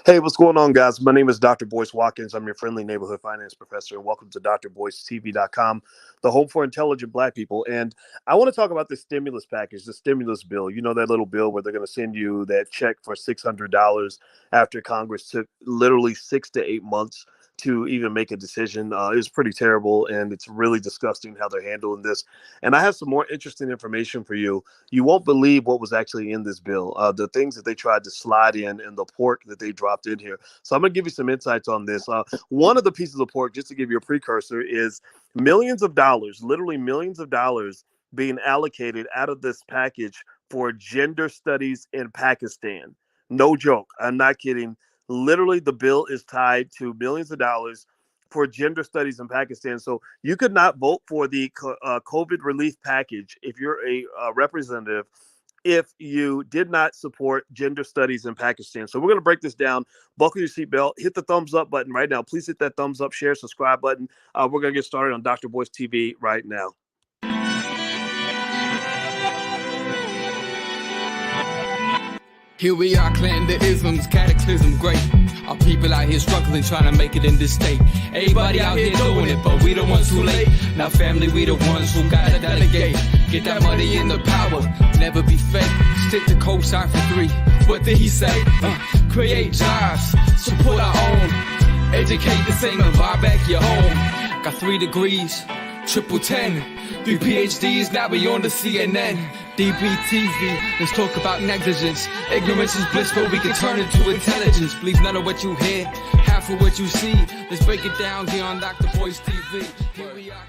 Hey, what's going on, guys? My name is Dr. Boyce Watkins. I'm your friendly neighborhood finance professor, and welcome to drboycetv.com, the home for intelligent Black people. And I want to talk about the stimulus package, the stimulus bill. You know, that little bill where they're going to send you that check for $600 after Congress took literally 6 to 8 months to even make a decision. It's pretty terrible, and it's really disgusting how they're handling this. And I have some more interesting information for you. You won't believe what was actually in this bill, the things that they tried to slide in, and the pork that they dropped in here. So I'm going to give you some insights on this. One of the pieces of pork, just to give you a precursor, is millions of dollars, literally millions of dollars being allocated out of this package for gender studies in Pakistan. No joke. I'm not kidding. Literally, the bill is tied to millions of dollars for gender studies in Pakistan. So you could not vote for the COVID relief package if you're a representative if you did not support gender studies in Pakistan. So we're going to break this down. Buckle your seatbelt. Hit the thumbs up button right now. Please hit that thumbs up, share, subscribe button. We're going to get started on Dr. Boyce TV right now. Here we are, clan the isms, cataclysm, great. Our people out here struggling, trying to make it in this state. Everybody out here doing it, but we the ones too late. Now family, we the ones who gotta delegate. Get that money in the power, never be fake. Stick to co-sign for 3. What did he say? Create jobs, support our own. Educate the same and buy back your home. Got 3 degrees, triple 10. 3 PhDs, now we on the CNN. DBTV, let's talk about negligence. Ignorance is bliss, but we can turn it to intelligence. Believe none of what you hear, half of what you see. Let's break it down here on Dr. Boyce TV. Here we are.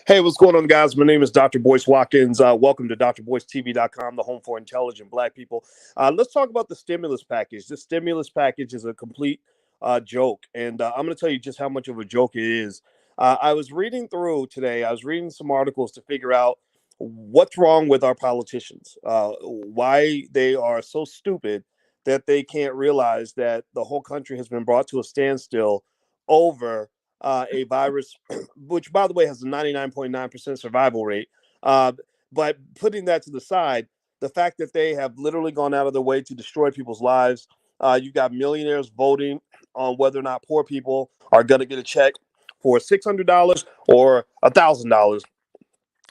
Hey, what's going on, guys? My name is Dr. Boyce Watkins. Welcome to drboycetv.com, the home for intelligent Black people. Let's talk about the stimulus package. This stimulus package is a complete joke, and I'm going to tell you just how much of a joke it is. I was reading through today. I was reading some articles to figure out what's wrong with our politicians, why they are so stupid that they can't realize that the whole country has been brought to a standstill over a virus, which, by the way, has a 99.9% survival rate. But putting that to the side, the fact that they have literally gone out of their way to destroy people's lives. You've got millionaires voting on whether or not poor people are going to get a check for $600 or $1,000.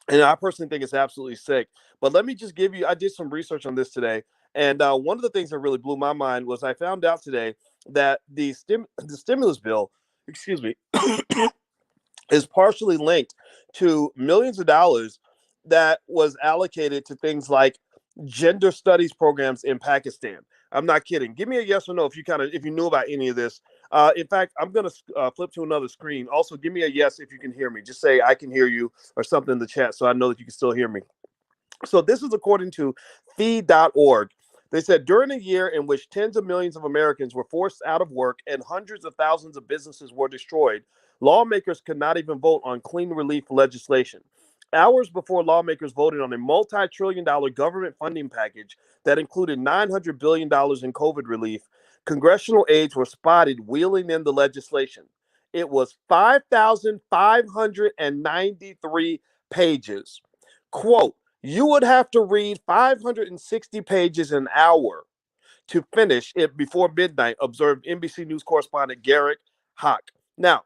And I personally think it's absolutely sick. But let me just give you, I did some research on this today. And one of the things that really blew my mind was I found out today that the stimulus bill, excuse me, is partially linked to millions of dollars that was allocated to things like gender studies programs in Pakistan. I'm not kidding. Give me a yes or no if you knew about any of this. In fact, I'm going to flip to another screen. Also, give me a yes if you can hear me. Just say I can hear you or something in the chat so I know that you can still hear me. So this is according to feed.org. They said during a year in which tens of millions of Americans were forced out of work and hundreds of thousands of businesses were destroyed, lawmakers could not even vote on clean relief legislation. Hours before lawmakers voted on a multi-trillion-dollar government funding package that included $900 billion in COVID relief, congressional aides were spotted wheeling in the legislation. It was 5,593 pages. Quote, you would have to read 560 pages an hour to finish it before midnight, observed NBC News correspondent Garrett Hawk. Now,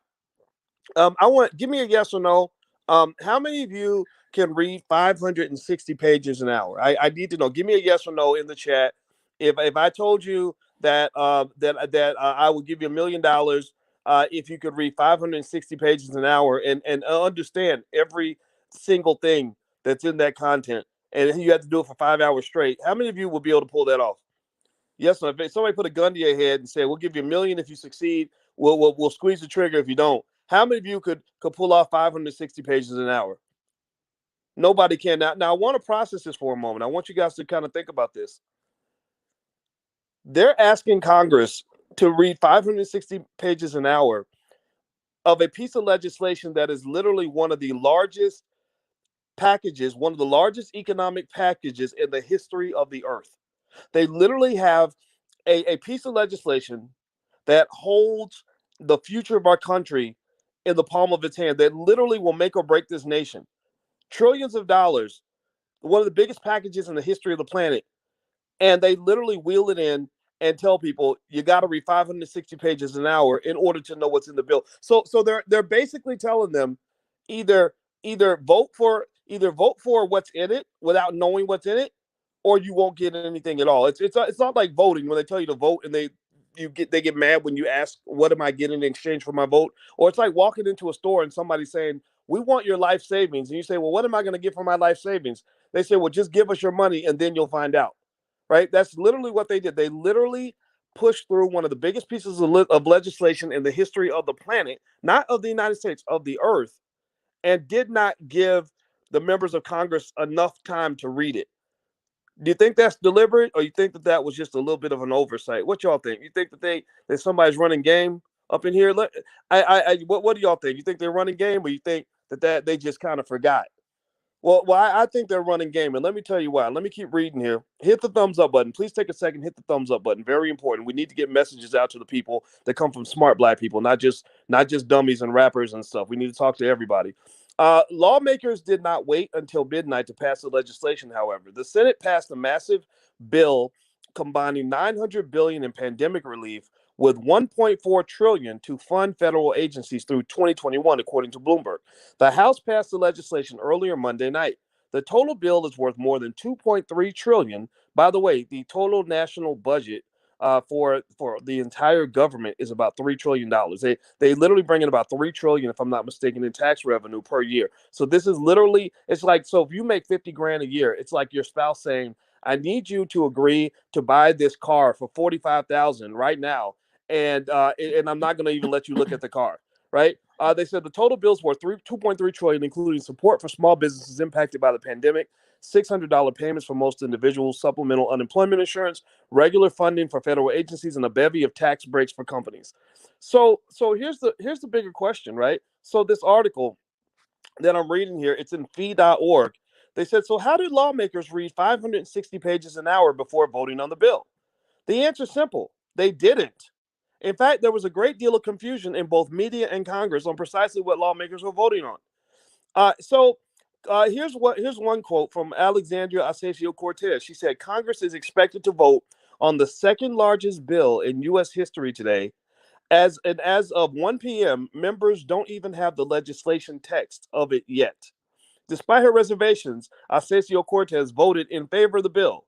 give me a yes or no. How many of you can read 560 pages an hour? I need to know. Give me a yes or no in the chat. If I told you that I would give you $1 million if you could read 560 pages an hour and understand every single thing that's in that content, and you have to do it for 5 hours straight, how many of you will be able to pull that off? Yes, or no? If somebody put a gun to your head and say, we'll give you $1 million if you succeed, we'll squeeze the trigger if you don't. How many of you could pull off 560 pages an hour? Nobody can. Now I want to process this for a moment. I want you guys to kind of think about this. They're asking Congress to read 560 pages an hour of a piece of legislation that is literally one of the largest packages, one of the largest economic packages in the history of the earth. They literally have a piece of legislation that holds the future of our country in the palm of its hand, that literally will make or break this nation. Trillions of dollars, one of the biggest packages in the history of the planet. And they literally wheel it in and tell people you got to read 560 pages an hour in order to know what's in the bill. So they're basically telling them either either vote for what's in it without knowing what's in it, or you won't get anything at all. It's not like voting when they tell you to vote and they get mad when you ask what am I getting in exchange for my vote, or it's like walking into a store and somebody saying we want your life savings, and you say, well, what am I going to get for my life savings? They say, well, just give us your money and then you'll find out. Right? That's literally what they did. They literally pushed through one of the biggest pieces of legislation in the history of the planet, not of the United States, of the earth, and did not give the members of Congress enough time to read it. Do you think that's deliberate, or you think that that was just a little bit of an oversight? What y'all think? You think that somebody's running game up in here? What do y'all think? You think they're running game, or you think that they just kind of forgot? Well, I think they're running game, and let me tell you why. Let me keep reading here. Hit the thumbs up button. Please take a second, hit the thumbs up button. Very important. We need to get messages out to the people that come from smart black people, not just dummies and rappers and stuff. We need to talk to everybody. Lawmakers did not wait until midnight to pass the legislation, however. The Senate passed a massive bill combining $900 billion in pandemic relief with $1.4 trillion to fund federal agencies through 2021, according to Bloomberg. The House passed the legislation earlier Monday night. The total bill is worth more than $2.3 trillion. By the way, the total national budget for the entire government is about $3 trillion. They literally bring in about $3 trillion, if I'm not mistaken, in tax revenue per year. So this is literally, it's like, so if you make 50 grand a year, it's like your spouse saying, I need you to agree to buy this car for 45,000 right now, and I'm not going to even let you look at the car, right? They said the total bills were $2.3 trillion, including support for small businesses impacted by the pandemic, $600 payments for most individuals, supplemental unemployment insurance, regular funding for federal agencies, and a bevy of tax breaks for companies. So here's the bigger question, right? So this article that I'm reading here, it's in fee.org. They said, so how did lawmakers read 560 pages an hour before voting on the bill? The answer is simple. They didn't. In fact, there was a great deal of confusion in both media and Congress on precisely what lawmakers were voting on. Here's one quote from Alexandria Ocasio-Cortez. She said, Congress is expected to vote on the second largest bill in U.S. history today. As of 1 p.m., members don't even have the legislation text of it yet. Despite her reservations, Ocasio-Cortez voted in favor of the bill.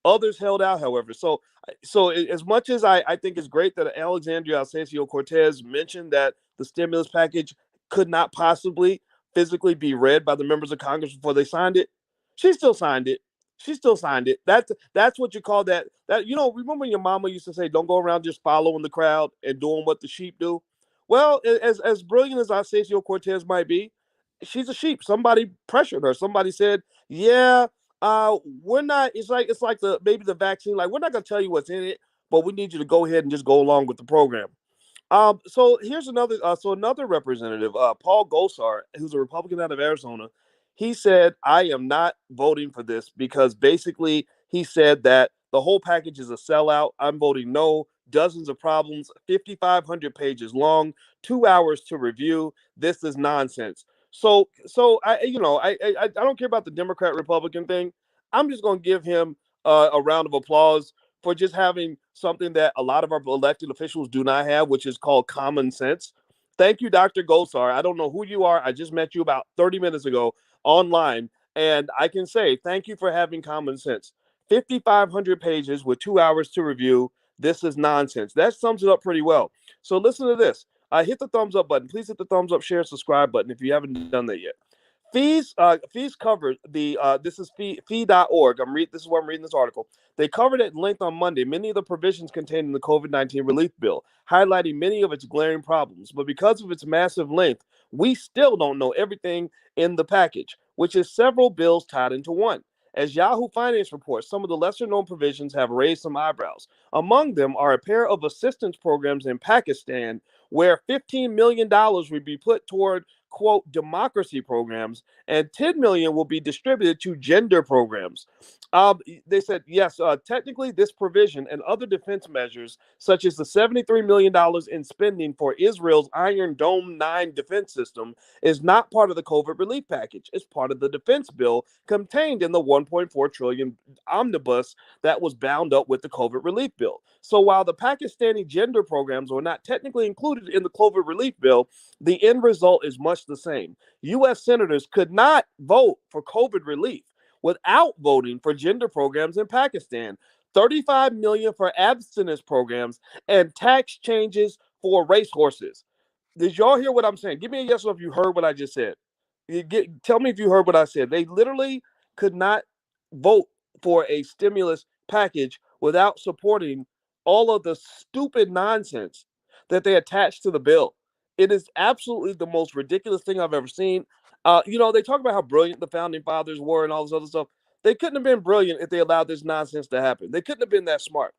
Others held out, however. So as much as I think it's great that Alexandria Ocasio-Cortez mentioned that the stimulus package could not possibly physically be read by the members of Congress before they signed it, she still signed it. That's what you call that. Remember when your mama used to say, don't go around just following the crowd and doing what the sheep do? Well, as brilliant as Ocasio-Cortez might be, she's a sheep. Somebody pressured her. Somebody said, yeah, we're not, it's like maybe the vaccine, like, we're not going to tell you what's in it, but we need you to go ahead and just go along with the program. So here's another representative, Paul Gosar, who's a Republican out of Arizona. He said, I am not voting for this because basically he said that the whole package is a sellout. I'm voting no. Dozens of problems, 5,500 pages long, 2 hours to review. This is nonsense. So I don't care about the Democrat Republican thing. I'm just going to give him a round of applause for just having something that a lot of our elected officials do not have, which is called common sense. Thank you, Dr. Gosar. I don't know who you are. I just met you about 30 minutes ago online, and I can say thank you for having common sense. 5,500 pages with 2 hours to review. This is nonsense. That sums it up pretty well. So listen to this. Hit the thumbs up button. Please hit the thumbs up, share, subscribe button if you haven't done that yet. Fees covered this is fee.org. This is where I'm reading this article. They covered at length on Monday many of the provisions contained in the COVID-19 relief bill, highlighting many of its glaring problems. But because of its massive length, we still don't know everything in the package, which is several bills tied into one. As Yahoo Finance reports, some of the lesser-known provisions have raised some eyebrows. Among them are a pair of assistance programs in Pakistan where $15 million would be put toward quote, democracy programs, and 10 million will be distributed to gender programs. They said, yes, technically this provision and other defense measures, such as the $73 million in spending for Israel's Iron Dome 9 defense system, is not part of the COVID relief package. It's part of the defense bill contained in the 1.4 trillion omnibus that was bound up with the COVID relief bill. So while the Pakistani gender programs were not technically included in the COVID relief bill, the end result is much the same. U.S. senators could not vote for COVID relief without voting for gender programs in Pakistan, 35 million for abstinence programs, and tax changes for racehorses. Did y'all hear what I'm saying? Give me a yes or if you heard what I just said. Tell me if you heard what I said. They literally could not vote for a stimulus package without supporting all of the stupid nonsense that they attached to the bill. It is absolutely the most ridiculous thing I've ever seen. They talk about how brilliant the founding fathers were and all this other stuff. They couldn't have been brilliant if they allowed this nonsense to happen. They couldn't have been that smart.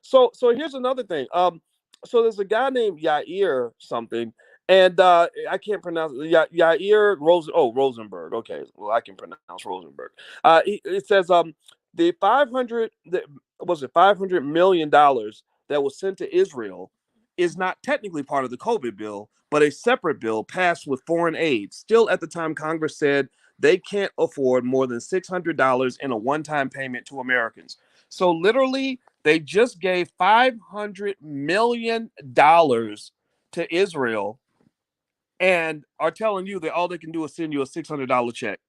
So here's another thing. So there's a guy named Yair something, and I can't pronounce it. Yair Rosenberg. Okay, well I can pronounce Rosenberg. It says the 500 was it $500 million that was sent to Israel is not technically part of the COVID bill, but a separate bill passed with foreign aid. Still, at the time, Congress said they can't afford more than $600 in a one-time payment to Americans. So literally, they just gave $500 million to Israel and are telling you that all they can do is send you a $600 check.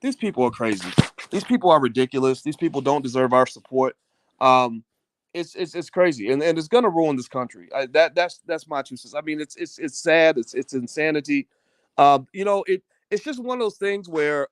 These people are crazy. These people are ridiculous. These people don't deserve our support. It's crazy, and it's gonna ruin this country. That's my 2 cents. I mean, it's sad. It's insanity. It's just one of those things where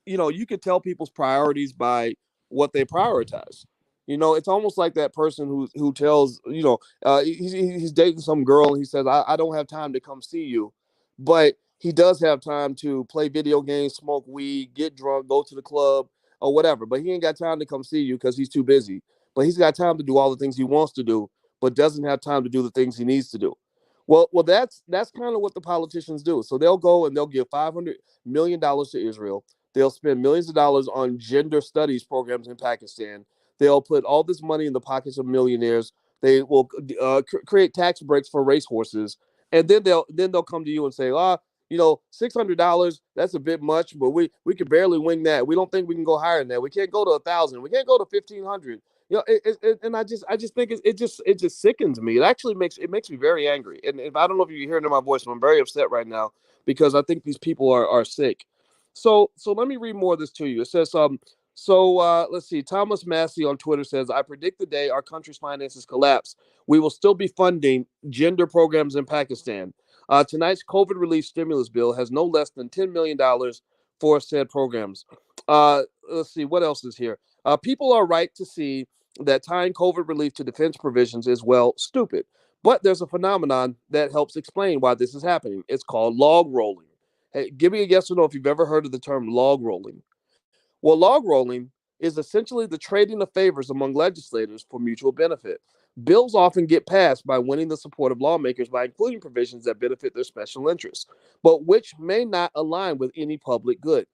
you could tell people's priorities by what they prioritize. It's almost like that person who tells, he's dating some girl and he says, I don't have time to come see you, but he does have time to play video games, smoke weed, get drunk, go to the club or whatever, but he ain't got time to come see you because he's too busy. But he's got time to do all the things he wants to do, but doesn't have time to do the things he needs to do. Well, that's kind of what the politicians do. So they'll go and they'll give $500 million to Israel. They'll spend millions of dollars on gender studies programs in Pakistan. They'll put all this money in the pockets of millionaires. They will create tax breaks for racehorses, and then they'll come to you and say, $600, that's a bit much, but we can barely wing that. We don't think we can go higher than that. We can't go to 1,000. We can't go to 1,500. And I just think it just sickens me. It actually makes me very angry. And if I don't know if you're hearing my voice, I'm very upset right now because I think these people are sick. So let me read more of this to you. It says, let's see. Thomas Massey on Twitter says, I predict the day our country's finances collapse, we will still be funding gender programs in Pakistan. Tonight's COVID relief stimulus bill has no less than $10 million for said programs. Let's see. What else is here? People are right to see that tying COVID relief to defense provisions is, well, stupid. But there's a phenomenon that helps explain why this is happening. It's called log rolling. Hey, give me a yes or no if you've ever heard of the term log rolling. Well, log rolling is essentially the trading of favors among legislators for mutual benefit. Bills often get passed by winning the support of lawmakers by including provisions that benefit their special interests, but which may not align with any public good.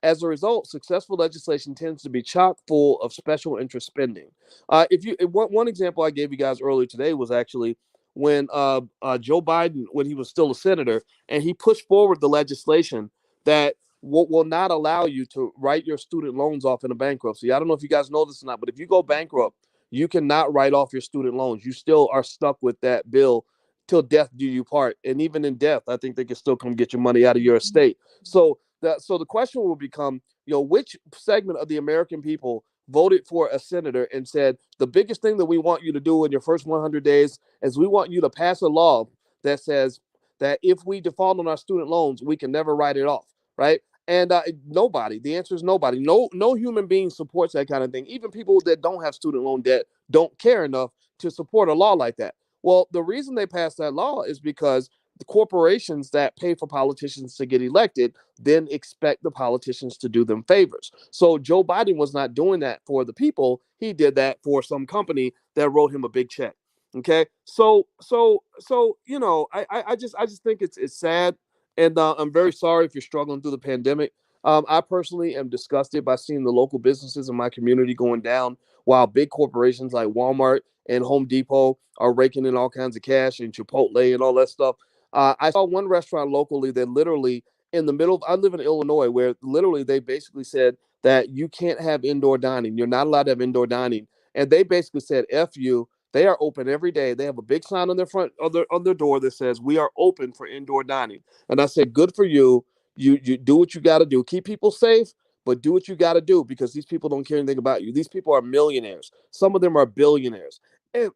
As a result, successful legislation tends to be chock full of special interest spending. One example I gave you guys earlier today was actually when Joe Biden, when he was still a senator, and he pushed forward the legislation that will not allow you to write your student loans off in a bankruptcy. I don't know if you guys know this or not, but if you go bankrupt, you cannot write off your student loans. You still are stuck with that bill till death do you part. And even in death, I think they can still come get your money out of your estate. So the question will become, which segment of the American people voted for a senator and said, the biggest thing that we want you to do in your first 100 days is we want you to pass a law that says that if we default on our student loans, we can never write it off, right? And nobody. The answer is nobody. No human being supports that kind of thing. Even people that don't have student loan debt don't care enough to support a law like that. Well, the reason they passed that law is because the corporations that pay for politicians to get elected then expect the politicians to do them favors. So Joe Biden was not doing that for the people. He did that for some company that wrote him a big check. Okay. So I just think it's sad. And I'm very sorry if you're struggling through the pandemic. I personally am disgusted by seeing the local businesses in my community going down while big corporations like Walmart and Home Depot are raking in all kinds of cash and Chipotle and all that stuff. I saw one restaurant locally that literally in the middle of, I live in Illinois, where literally they basically said that you can't have indoor dining. You're not allowed to have indoor dining. And they basically said, F you. They are open every day. They have a big sign on their front on their door that says we are open for indoor dining. And I said, good for you. You do what you got to do. Keep people safe, but do what you got to do because these people don't care anything about you. These people are millionaires. Some of them are billionaires. And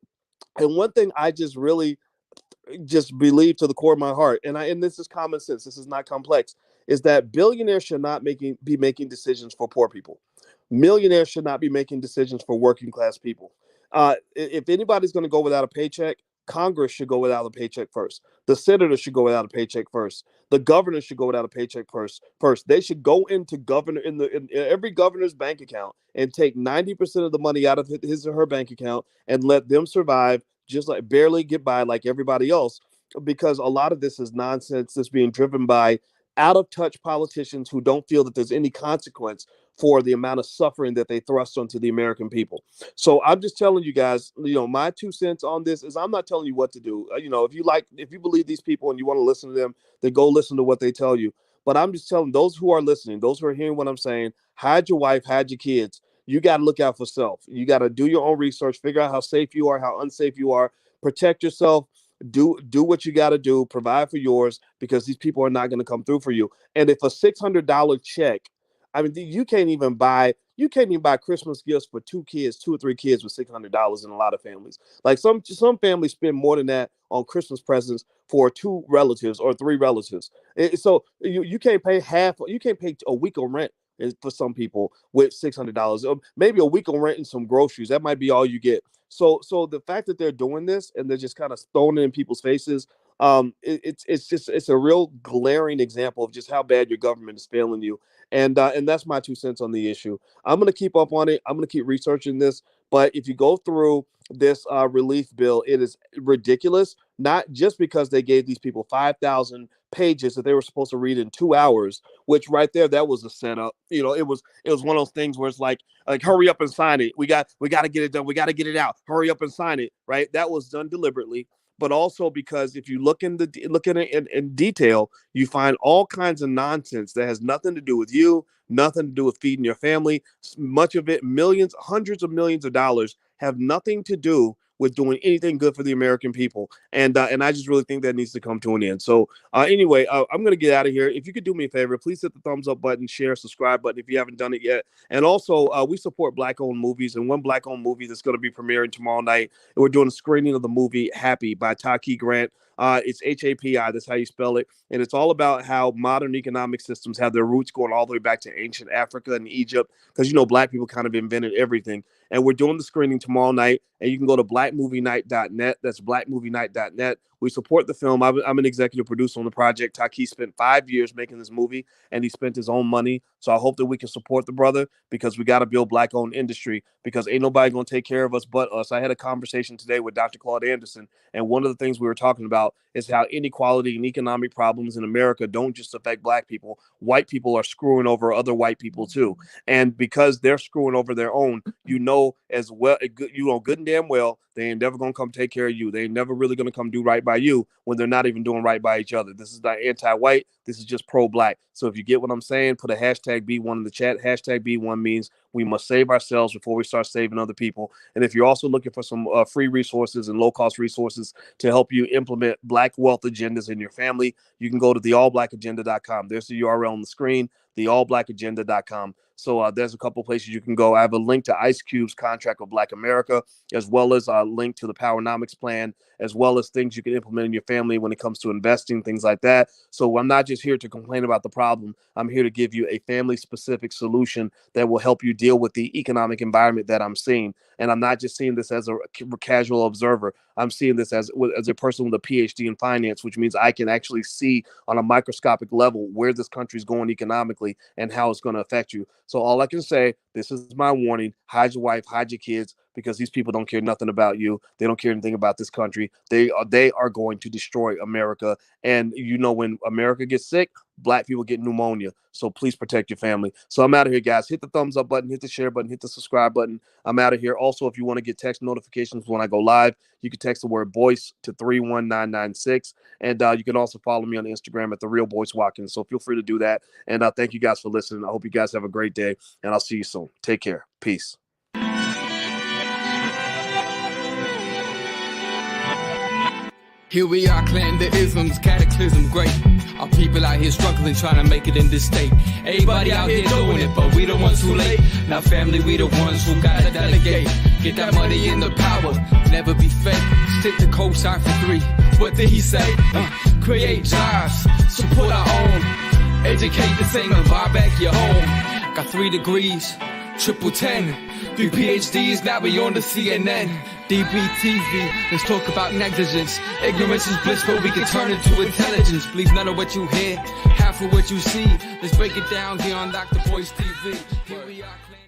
and one thing I just really just believe to the core of my heart, and this is common sense, this is not complex, is that billionaires should not be making decisions for poor people. Millionaires should not be making decisions for working class people. If anybody's going to go without a paycheck, Congress should go without a paycheck first. The senators should go without a paycheck first. The governor should go without a paycheck first. They should go into governor in every governor's bank account and take 90% of the money out of his or her bank account and let them survive, just like barely get by like everybody else, because a lot of this is nonsense that's being driven by out of touch politicians who don't feel that there's any consequence for the amount of suffering that they thrust onto the American people. So I'm just telling you guys, my 2 cents on this is I'm not telling you what to do. If you believe these people and you want to listen to them, then go listen to what they tell you. But I'm just telling those who are listening, those who are hearing what I'm saying, hide your wife, hide your kids. You got to look out for self. You got to do your own research, figure out how safe you are, how unsafe you are, protect yourself, do what you got to do, provide for yours, because these people are not going to come through for you. And if a $600 check, I mean, you can't even buy Christmas gifts for 2 or 3 kids with $600 in a lot of families. Like some families spend more than that on Christmas presents for 2 relatives or 3 relatives. So you can't pay you can't pay a week of rent for some people with $600, or maybe a week of rent and some groceries. That might be all you get. So the fact that they're doing this and they're just kind of throwing it in people's faces, it's a real glaring example of just how bad your government is failing you. And that's my 2 cents on the issue. I'm gonna keep up on it. I'm gonna keep researching this. But if you go through this relief bill, it is ridiculous. Not just because they gave these people 5,000 pages that they were supposed to read in 2 hours, which right there, that was a setup. It was one of those things where it's like hurry up and sign it. We got to get it done. We got to get it out. Hurry up and sign it. Right. That was done deliberately. But also because if you look at it in detail, you find all kinds of nonsense that has nothing to do with you, nothing to do with feeding your family. Much of it, millions, hundreds of millions of dollars, have nothing to do with doing anything good for the American people. And I just really think that needs to come to an end. So anyway, I'm going to get out of here. If you could do me a favor, please hit the thumbs up button, share, subscribe button if you haven't done it yet. And also, we support Black-owned movies. And one Black-owned movie that's going to be premiering tomorrow night, and we're doing a screening of the movie Happy by Taki Grant. It's HAPI, that's how you spell it. And it's all about how modern economic systems have their roots going all the way back to ancient Africa and Egypt, because, Black people kind of invented everything. And we're doing the screening tomorrow night, and you can go to blackmovienight.net. That's blackmovienight.net. We support the film. I'm an executive producer on the project. Taki spent 5 years making this movie, and he spent his own money. So I hope that we can support the brother, because we got to build Black-owned industry, because ain't nobody going to take care of us but us. I had a conversation today with Dr. Claude Anderson, and one of the things we were talking about is how inequality and economic problems in America don't just affect Black people. White people are screwing over other white people too. And because they're screwing over their own, as well, good and damn well, they ain't never going to come take care of you. They ain't never really going to come do right by you when they're not even doing right by each other. This is not anti-white. This is just pro-Black. So if you get what I'm saying, put a hashtag B1 in the chat. Hashtag B1 means we must save ourselves before we start saving other people. And if you're also looking for some free resources and low-cost resources to help you implement Black wealth agendas in your family, you can go to theallblackagenda.com. There's the URL on the screen, theallblackagenda.com. So there's a couple places you can go. I have a link to Ice Cube's Contract with Black America, as well as a link to the Powernomics plan, as well as things you can implement in your family when it comes to investing, things like that. So I'm not just here to complain about the problem. I'm here to give you a family-specific solution that will help you deal with the economic environment that I'm seeing. And I'm not just seeing this as a casual observer. I'm seeing this as a person with a PhD in finance, which means I can actually see on a microscopic level where this country is going economically and how it's going to affect you. So all I can say, This is my warning. Hide your wife, hide your kids, because these people don't care nothing about you. They don't care anything about this country. They are going to destroy America. And you know, when America gets sick, Black people get pneumonia. So please protect your family. So I'm out of here, guys. Hit the thumbs up button, hit the share button, hit the subscribe button. I'm out of here. Also, if you want to get text notifications when I go live, you can text the word Boyce to 31996. And you can also follow me on Instagram at @TheRealBoyceWatkins. So feel free to do that. And thank you guys for listening. I hope you guys have a great day, and I'll see you soon. Take care. Peace. Here we are, clan the isms, cataclysm great. Our people out here struggling, trying to make it in this state. Everybody out here doing it, but we the ones who late. Now family, we the ones who gotta delegate. Get that money in the power, never be fake. Stick to co-sign for 3. What did he say? Create jobs, support our own. Educate the same and buy back your home. Got 3 degrees, triple 10. 3 PhDs, now we on the CNN. DBTV, let's talk about negligence. Ignorance is bliss, but we can turn it to intelligence. Believe none of what you hear, half of what you see. Let's break it down here on Dr. Boyce TV. Here we are.